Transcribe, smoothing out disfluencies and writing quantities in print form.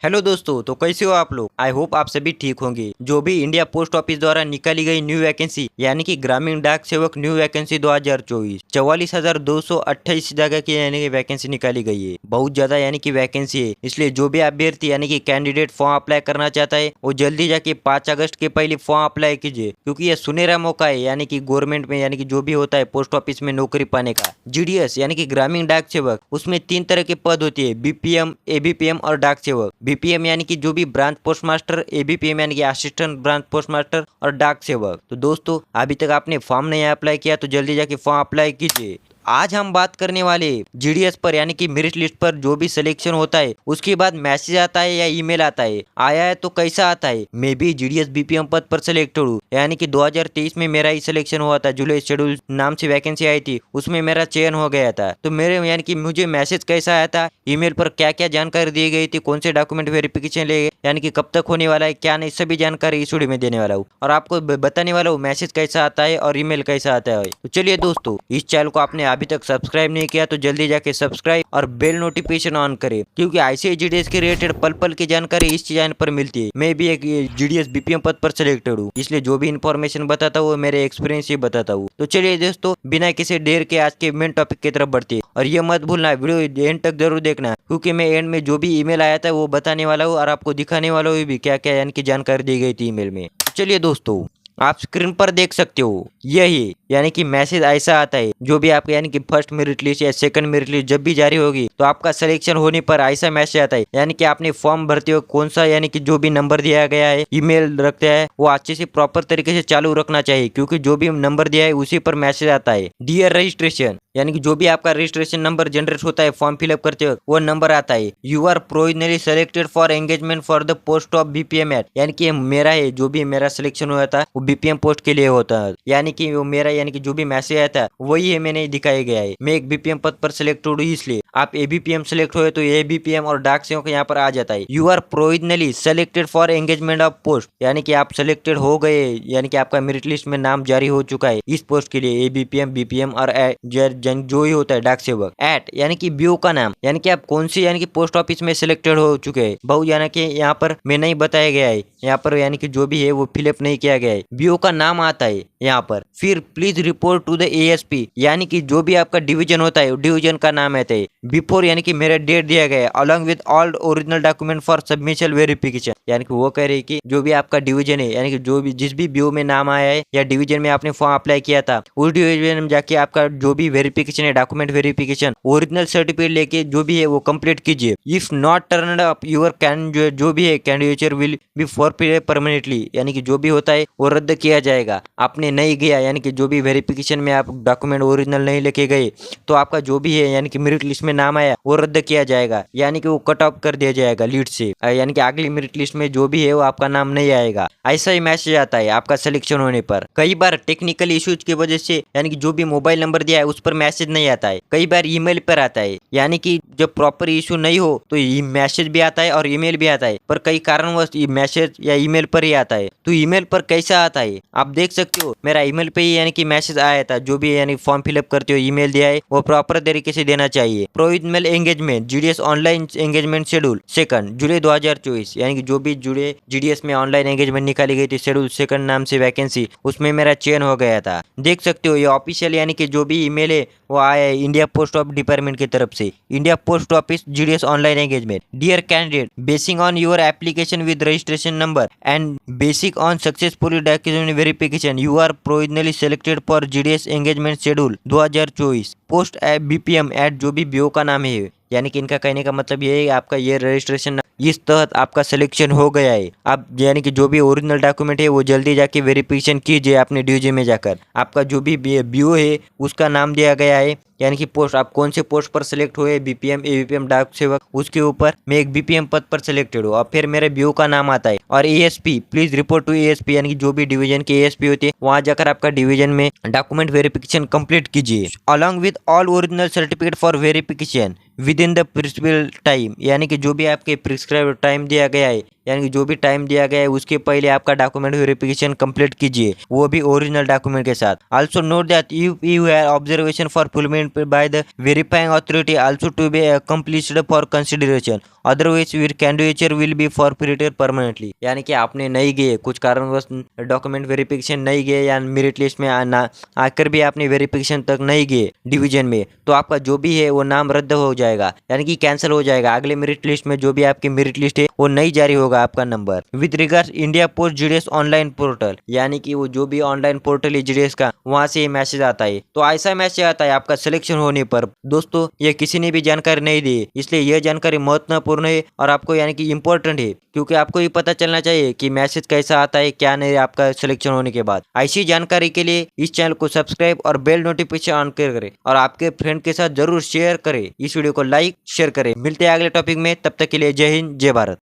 Hello दोस्तों, तो कैसे हो आप लोग। आई होप आप सभी ठीक होंगे। जो भी इंडिया पोस्ट ऑफिस द्वारा निकाली गई न्यू वैकेंसी यानी कि ग्रामीण डाक सेवक न्यू वैकेंसी 2024 44,228 जगह की यानी कि वैकेंसी निकाली गई है। बहुत ज्यादा यानी कि वैकेंसी है, इसलिए जो भी अभ्यर्थी यानी कि कैंडिडेट फॉर्म अप्लाई करना चाहता है वो जल्दी जाके 5 अगस्त के पहले फॉर्म अप्लाई कीजिए, क्योंकि यह सुनहरा मौका है यानी कि गवर्नमेंट में यानी कि जो भी होता है पोस्ट ऑफिस में नौकरी पाने का। जीडीएस यानी कि ग्रामीण डाक सेवक, उसमें 3 तरह के पद होती है, बीपीएम, एबीपीएम और डाक सेवक। बीपीएम यानी कि जो भी ब्रांच पोस्ट मास्टर, एबीपीएम यानी कि असिस्टेंट ब्रांच पोस्ट मास्टर और डाक सेवक। तो दोस्तों, अभी तक आपने फॉर्म नहीं अप्लाई किया तो जल्दी जाके फॉर्म अप्लाई कीजिए। आज हम बात करने वाले जीडीएस पर यानी कि मेरिट लिस्ट पर जो भी सिलेक्शन होता है उसके बाद मैसेज आता है या ईमेल आता है, आया है तो कैसा आता है। मैं भी जीडीएस बीपीएम पद पर सिलेक्टेड हूँ, यानी कि 2023 में मेरा ही सिलेक्शन हुआ था। जुलाई शेड्यूल नाम से वैकेंसी आई थी, उसमें मेरा चयन हो गया था। तो मेरे यानी कि मुझे मैसेज कैसा आया था, ईमेल पर क्या क्या जानकारी दी गई थी, कौन से डॉक्यूमेंट वेरिफिकेशन ले यानी कि कब तक होने वाला है क्या नहीं, सभी जानकारी इस वीडियो में देने वाला हूँ और आपको बताने वाला हूँ मैसेज कैसा आता है और ईमेल कैसा आता है। तो चलिए दोस्तों, इस चैनल को आपने अभी तक सब्सक्राइब नहीं किया तो जल्दी जाके सब्सक्राइब और बेल नोटिफिकेशन ऑन करें, क्योंकि ऐसे जीडीएस के रिलेटेड पल पल की जानकारी इस चैनल पर मिलती है। मैं भी एक जीडीएस बीपीएम पद पर सिलेक्टेड हूँ, इसलिए जो भी इन्फॉर्मेशन बताता हूँ मेरे एक्सपीरियंस से बताता हूँ। तो चलिए दोस्तों, बिना किसी देर के आज के मेन टॉपिक की तरफ बढ़ते हैं। और ये मत भूलना वीडियो एंड तक जरूर देखना, क्योंकि मैं एंड में जो भी ईमेल आया था वो बताने वाला हूँ और आपको दिखाने वाला हूँ भी क्या क्या यानी कि जानकारी दी गई थी ईमेल में। चलिए दोस्तों, आप स्क्रीन पर देख सकते हो, यही यानी कि मैसेज ऐसा आता है। जो भी आपका यानी कि फर्स्ट मेरिट लिस्ट या सेकंड मेरिट लिस्ट जब भी जारी होगी तो आपका सिलेक्शन होने पर ऐसा मैसेज आता है, यानी कि आपने फॉर्म भरते हो कौन सा यानी कि जो भी नंबर दिया गया है, ईमेल रखते हैं वो अच्छे से प्रॉपर तरीके से चालू रखना चाहिए, क्योंकि जो भी नंबर दिया है उसी पर मैसेज आता है। डियर रजिस्ट्रेशन, यानी कि जो भी आपका रजिस्ट्रेशन नंबर जनरेट होता है फॉर्म फिलअप करते वक्त वो नंबर आता है। You are provisionally selected for engagement for the post of BPM at, यानी कि मेरा है जो भी मेरा सिलेक्शन हुआ था वो बीपीएम पोस्ट के लिए होता है, यानी कि वो मेरा यानी कि जो भी मैसेज आया था वही है मैंने दिखाया गया है। मैं एक बीपीएम पद पर सिलेक्टेड हूँ, इसलिए आप एबीपीएम सिलेक्ट हुए तो एबीपीएम और डाक सेवक यहाँ पर आ जाता है। You are provisionally selected for engagement of post, यानी कि आप सिलेक्टेड हो गए, यानी कि आपका मेरिट लिस्ट में नाम जारी हो चुका है इस पोस्ट के लिए, एबीपीएम, बीपीएम और जो ही होता है डाक सेवक। एट यानी कि बीओ का नाम, यानी कि आप कौन सी यानी कि पोस्ट ऑफिस में सिलेक्टेड हो चुके हैं। बहु यानी कि यहाँ पर मैं नहीं बताया गया है, यहाँ पर यानी कि जो भी है वो फिलअप नहीं किया गया है। बीओ का नाम आता है यहाँ पर। फिर please report to the ASP, यानी कि जो भी आपका डिवीजन होता है डिवीजन का नाम आता है। बिफोर यानी कि मेरा डेट दिया गया है, along with all original document for submission verification, यानी कि वो कह रहे हैं कि जो भी आपका डिवीजन है यानी कि जो भी जिस भी बीओ में नाम आया है या डिवीजन में आपने फॉर्म अप्लाई किया था उस डिवीजन में जाके आपका जो भी वेरिफिकेशन है, डॉक्यूमेंट वेरिफिकेशन, ओरिजिनल सर्टिफिकेट लेके जो भी है वो कंप्लीट कीजिए। If not turned up your जो भी है candidature will be forfeited permanently, यानी कि जो भी होता है वो रद्द किया जाएगा। आपने नहीं गया यानी कि जो भी वेरिफिकेशन में आप डॉक्यूमेंट ओरिजिनल नहीं लेके गए तो आपका जो भी है यानी कि मेरिट लिस्ट में नाम आया वो रद्द किया जाएगा, यानी कि वो कट ऑफ कर दिया जाएगा लीड से, यानी कि अगली मेरिट लिस्ट में जो भी है वो आपका नाम नहीं आएगा। ऐसा ही मैसेज आता है आपका सिलेक्शन होने पर। कई बार टेक्निकल इश्यूज की वजह से यानी कि जो भी मोबाइल नंबर दिया है उस पर मैसेज नहीं आता है, कई बार ईमेल पर आता है, यानी कि जब प्रॉपर इशू नहीं हो तो मैसेज भी आता है और ईमेल भी आता है, पर कई कारणवश मैसेज या ईमेल पर ही आता है। तो ईमेल पर कैसा आता है आप देख सकते हो, मेरा ईमेल पे ही यानी कि मैसेज आया था। जो भी यानी फॉर्म फिलअप करते हो ईमेल दिया है वो प्रॉपर तरीके से देना चाहिए। Provisional engagement GDS online engagement schedule second July 2024, यानी कि जो भी जुड़े जीडीएस में ऑनलाइन एंगेजमेंट निकाली गई थी शेड्यूल सेकंड नाम से वैकेंसी, उसमें मेरा चयन हो गया था। देख सकते हो ये ऑफिशियल यानी कि जो भी ईमेल है वो आया है इंडिया पोस्ट ऑफ डिपार्टमेंट की तरफ से। India post office GDS online engagement, dear candidate, basing on your application with registration number and basic on successful document verification you are provisionally selected for GDS engagement schedule 2024 post BPM at, जो भी BO का नाम है, यानी कि इनका कहने का मतलब ये है आपका ये रजिस्ट्रेशन इस तहत आपका सिलेक्शन हो गया है। आप यानी कि जो भी ओरिजिनल डॉक्यूमेंट है वो जल्दी जाके वेरिफिकेशन कीजिए अपने डीओजे में जाकर। आपका जो भी बीओ है उसका नाम दिया गया है, यानी कि पोस्ट आप कौन से पोस्ट पर सिलेक्ट हुए, बीपीएम, एबीपीएम, डाक सेवक, उसके ऊपर मैं एक बीपीएम पद पर सिलेक्टेड हूँ और फिर मेरे बीओ का नाम आता है। और ASP please report to ASP, यानी कि जो भी डिवीजन के एएसपी होते हैं वहां जाकर आपका डिवीजन में डॉक्यूमेंट वेरिफिकेशन कंप्लीट कीजिए, along with all original certificate for verification with in the prescribed time, यानी कि जो भी आपके प्रिस्क्राइब्ड टाइम दिया गया है यानी कि जो भी टाइम दिया गया है उसके पहले आपका डॉक्यूमेंट वेरिफिकेशन कंप्लीट कीजिए, वो भी ओरिजिनल डॉक्यूमेंट के साथ। Also note that if you have observation for fulfilment by the verifying authority also to be accomplished for consideration, otherwise your candidature will be forfeited permanently. यानी कि आपने नहीं गए, कुछ कारणवश डॉक्यूमेंट वेरिफिकेशन नहीं गए या मेरिट लिस्ट में आकर भी आपने वेरिफिकेशन तक नहीं गए डिवीजन में, तो आपका जो भी है वो नाम रद्द हो जाएगा, यानी कि कैंसिल हो जाएगा। अगले मेरिट लिस्ट में जो भी आपकी मेरिट लिस्ट है वो नहीं जारी होगा आपका number. With regards India post GDS online portal, यानी कि वो जो भी ऑनलाइन पोर्टल है जीडीएस का, वहां से मैसेज आता है। तो ऐसा मैसेज आता है आपका सिलेक्शन होने पर। दोस्तों ये किसी ने भी जानकारी नहीं दी, इसलिए यह जानकारी महत्वपूर्ण है और आपको यानी कि इम्पोर्टेंट है, क्योंकि आपको ये पता चलना चाहिए कि मैसेज कैसा आता है क्या नहीं आपका सिलेक्शन होने के बाद। ऐसी जानकारी के लिए इस चैनल को सब्सक्राइब और बेल नोटिफिकेशन ऑन करें और आपके फ्रेंड के साथ जरूर शेयर करें। इस वीडियो को लाइक शेयर करें। मिलते हैं अगले टॉपिक में, तब तक के लिए जय हिंद जय भारत।